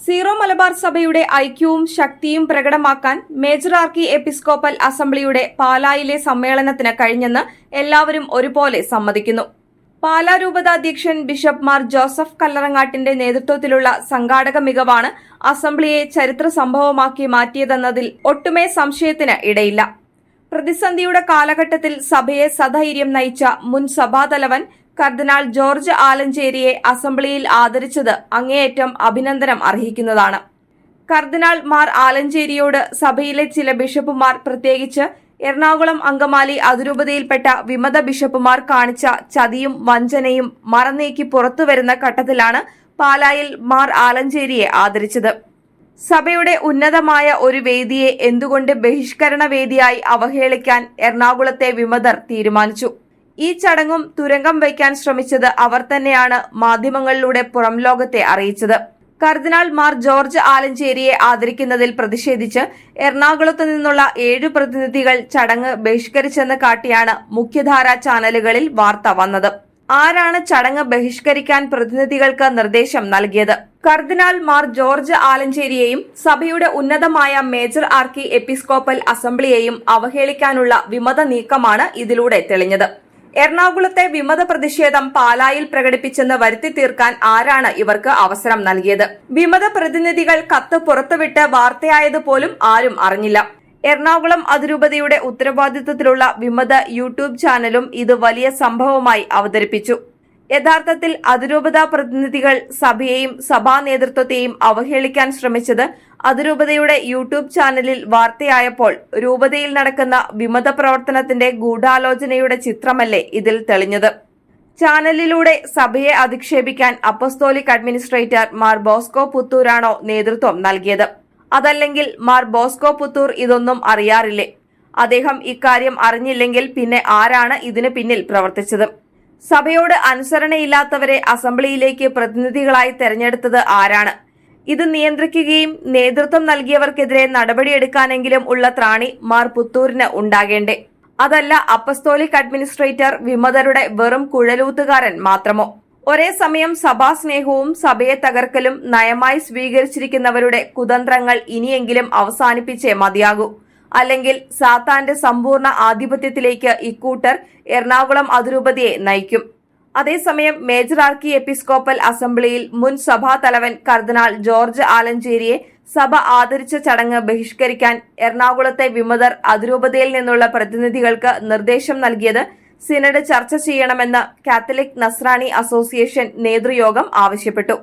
Zero Malabar സഭയുടെ ഐക്യവും ശക്തിയും പ്രകടമാക്കാൻ മേജർ ആർക്കി എപ്പിസ്കോപ്പൽ അസംബ്ലിയുടെ പാലായിലെ സമ്മേളനത്തിന് കഴിഞ്ഞെന്ന് എല്ലാവരും ഒരുപോലെ സമ്മതിക്കുന്നു. പാലാ രൂപതാധ്യക്ഷൻ ബിഷപ്പ് മാർ ജോസഫ് കല്ലറങ്ങാട്ടിന്റെ നേതൃത്വത്തിലുള്ള സംഘാടക മികവാണ് അസംബ്ലിയെ ചരിത്ര സംഭവമാക്കി മാറ്റിയതെന്നതിൽ ഒട്ടുമേ സംശയത്തിന് ഇടയില്ല. പ്രതിസന്ധിയുടെ കാലഘട്ടത്തിൽ സഭയെ സധൈര്യം നയിച്ച മുൻ സഭാതലവൻ കർദിനാൾ ജോർജ് ആലഞ്ചേരിയെ അസംബ്ലിയിൽ ആദരിച്ചത് അങ്ങേയറ്റം അഭിനന്ദനം അർഹിക്കുന്നതാണ്. കർദിനാൾ മാർ ആലഞ്ചേരിയോട് സഭയിലെ ചില ബിഷപ്പുമാർ, പ്രത്യേകിച്ച് എറണാകുളം അങ്കമാലി അതിരൂപതയിൽപ്പെട്ട വിമത ബിഷപ്പുമാർ കാണിച്ച ചതിയും വഞ്ചനയും മറനീക്കി പുറത്തുവരുന്ന ഘട്ടത്തിലാണ് പാലായിൽ മാർ ആലഞ്ചേരിയെ ആദരിച്ചത്. സഭയുടെ ഉന്നതമായ ഒരു വേദിയെ എന്തുകൊണ്ട് ബഹിഷ്കരണ വേദിയായി അവഹേളിക്കാൻ എറണാകുളത്തെ വിമതർ തീരുമാനിച്ചു? ഈ ചടങ്ങും തുരങ്കം വയ്ക്കാൻ ശ്രമിച്ചത് അവർ തന്നെയാണ് മാധ്യമങ്ങളിലൂടെ പുറം ലോകത്തെ അറിയിച്ചത്. കർദിനാൾ മാർ ജോർജ് ആലഞ്ചേരിയെ ആദരിക്കുന്നതിൽ പ്രതിഷേധിച്ച് എറണാകുളത്തു നിന്നുള്ള 7 പ്രതിനിധികൾ ചടങ്ങ് ബഹിഷ്കരിച്ചെന്ന് കാട്ടിയാണ് മുഖ്യധാരാ ചാനലുകളിൽ വാർത്ത വന്നത്. ആരാണ് ചടങ്ങ് ബഹിഷ്കരിക്കാൻ പ്രതിനിധികൾക്ക് നിർദ്ദേശം നൽകിയത്? കർദിനാൾ മാർ ജോർജ് ആലഞ്ചേരിയെയും സഭയുടെ ഉന്നതമായ മേജർ ആർക്കി എപ്പിസ്കോപ്പൽ അസംബ്ലിയെയും അവഹേളിക്കാനുള്ള വിമത നീക്കമാണ് ഇതിലൂടെ തെളിഞ്ഞത്. എറണാകുളത്തെ വിമത പ്രതിഷേധം പാലായിൽ പ്രകടിപ്പിച്ചെന്ന് വരുത്തി തീർക്കാൻ ആരാണ് ഇവർക്ക് അവസരം നൽകിയത്? വിമത പ്രതിനിധികൾ കത്ത് പുറത്തുവിട്ട് വാർത്തയായതുപോലും ആരും അറിഞ്ഞില്ല. എറണാകുളം അതിരൂപതയുടെ ഉത്തരവാദിത്വത്തിലുള്ള വിമത യൂട്യൂബ് ചാനലും ഇത് വലിയ സംഭവമായി അവതരിപ്പിച്ചു. യഥാർത്ഥത്തിൽ അതിരൂപതാ പ്രതിനിധികൾ സഭയെയും സഭാ നേതൃത്വത്തെയും അവഹേളിക്കാൻ ശ്രമിച്ചത് അതിരൂപതയുടെ യൂട്യൂബ് ചാനലിൽ വാർത്തയായപ്പോൾ രൂപതയിൽ നടക്കുന്ന വിമത പ്രവർത്തനത്തിന്റെ ഗൂഢാലോചനയുടെ ചിത്രമല്ലേ ഇതിൽ തെളിഞ്ഞത്? ചാനലിലൂടെ സഭയെ അധിക്ഷേപിക്കാൻ അപ്പസ്തോലിക് അഡ്മിനിസ്ട്രേറ്റർ മാർ ബോസ്കോ പുത്തൂരാണോ നേതൃത്വം നൽകിയത്? അതല്ലെങ്കിൽ മാർ ബോസ്കോ പുത്തൂർ ഇതൊന്നും അറിയാറില്ലേ? അദ്ദേഹം ഇക്കാര്യം അറിഞ്ഞില്ലെങ്കിൽ പിന്നെ ആരാണ് ഇതിന് പിന്നിൽ പ്രവർത്തിച്ചത്? സഭയോട് അനുസരണയില്ലാത്തവരെ അസംബ്ലിയിലേക്ക് പ്രതിനിധികളായി തെരഞ്ഞെടുത്തത് ആരാണ്? ഇത് നിയന്ത്രിക്കുകയും നേതൃത്വം നൽകിയവർക്കെതിരെ നടപടിയെടുക്കാനെങ്കിലും ഉള്ള ത്രാണി മാർ പുത്തൂരിന് ഉണ്ടാകേണ്ടേ? അതല്ല അപ്പസ്തോലിക് അഡ്മിനിസ്ട്രേറ്റർ വിമതരുടെ വെറും കുഴലൂത്തുകാരൻ മാത്രമോ? ഒരേ സമയം സഭാസ്നേഹവും സഭയെ തകർക്കലും നയമായി സ്വീകരിച്ചിരിക്കുന്നവരുടെ കുതന്ത്രങ്ങൾ ഇനിയെങ്കിലും അവസാനിപ്പിച്ചേ മതിയാകൂ. അല്ലെങ്കിൽ സാത്താന്റെ സമ്പൂർണ്ണ ആധിപത്യത്തിലേക്ക് ഇക്കൂട്ടർ എറണാകുളം അതിരൂപതയെ നയിക്കും. അതേസമയം മേജർ ആർക്കി എപ്പിസ്കോപ്പൽ അസംബ്ലിയിൽ മുൻ സഭാതലവൻ കർദിനാൾ ജോർജ് ആലഞ്ചേരിയെ സഭ ആദരിച്ച ചടങ്ങ് ബഹിഷ്കരിക്കാൻ എറണാകുളത്തെ വിമതർ അതിരൂപതയിൽ നിന്നുള്ള പ്രതിനിധികൾക്ക് നിർദ്ദേശം നൽകിയത് സിനഡ് ചർച്ച ചെയ്യണമെന്ന് കാത്തലിക് നസ്രാണി അസോസിയേഷൻ നേതൃയോഗം ആവശ്യപ്പെട്ടു.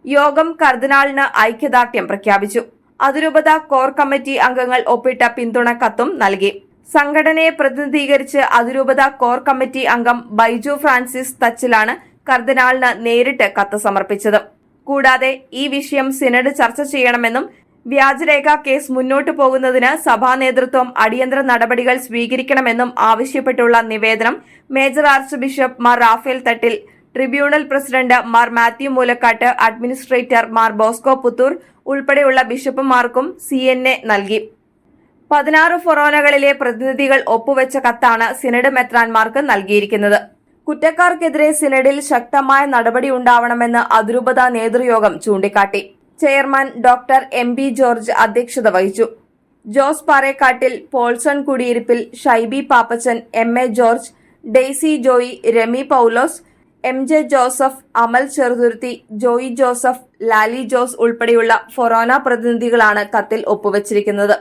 യോഗം കർദിനാളിന് ഐക്യദാർഢ്യം പ്രഖ്യാപിച്ചു. അതിരൂപത കോർ കമ്മിറ്റി അംഗങ്ങൾ ഒപ്പിട്ട പിന്തുണ കത്തും നൽകി. സംഘടനയെ പ്രതിനിധീകരിച്ച് അതിരൂപത കോർ കമ്മിറ്റി അംഗം ബൈജു ഫ്രാൻസിസ് തച്ചിലാണ് കർദിനാളിന് നേരിട്ട് കത്ത് സമർപ്പിച്ചത്. കൂടാതെ ഈ വിഷയം സിനഡ് ചർച്ച ചെയ്യണമെന്നും വ്യാജരേഖ കേസ് മുന്നോട്ടു പോകുന്നതിന് സഭാ നേതൃത്വം അടിയന്തര നടപടികൾ സ്വീകരിക്കണമെന്നും ആവശ്യപ്പെട്ടുള്ള നിവേദനം major archbishop Mar Raphael Thattil, tribunal president Mar Mathew Moolakkattu, administrator Mar Bosco Puthur ഉൾപ്പെടെയുള്ള ബിഷപ്പുമാർക്കും CNA നൽകി. 16 ഫൊറോനകളിലെ പ്രതിനിധികൾ ഒപ്പുവെച്ച കത്താണ് സിനഡ് മെത്രാൻമാർക്ക് നൽകിയിരിക്കുന്നത്. കുറ്റക്കാർക്കെതിരെ സിനഡിൽ ശക്തമായ നടപടി ഉണ്ടാവണമെന്ന് അതിരൂപത നേതൃയോഗം ചൂണ്ടിക്കാട്ടി. ചെയർമാൻ ഡോക്ടർ MB ജോർജ് അധ്യക്ഷത വഹിച്ചു. ജോസ് പാറേക്കാട്ടിൽ, പോൾസൺ കുടിയിരിപ്പിൽ, ഷൈബി പാപ്പച്ചൻ, MA ജോർജ്, ഡെയ്സി ജോയി, രമി പൌലോസ്, MJ ജോസഫ്, അമൽ ചെറുതുരുത്തി, ജോയി ജോസഫ്, ലാലി ജോസ് ഉൾപ്പെടെയുള്ള ഫൊറോന പ്രതിനിധികളാണ് കത്തിൽ ഒപ്പുവച്ചിരിക്കുന്നത്.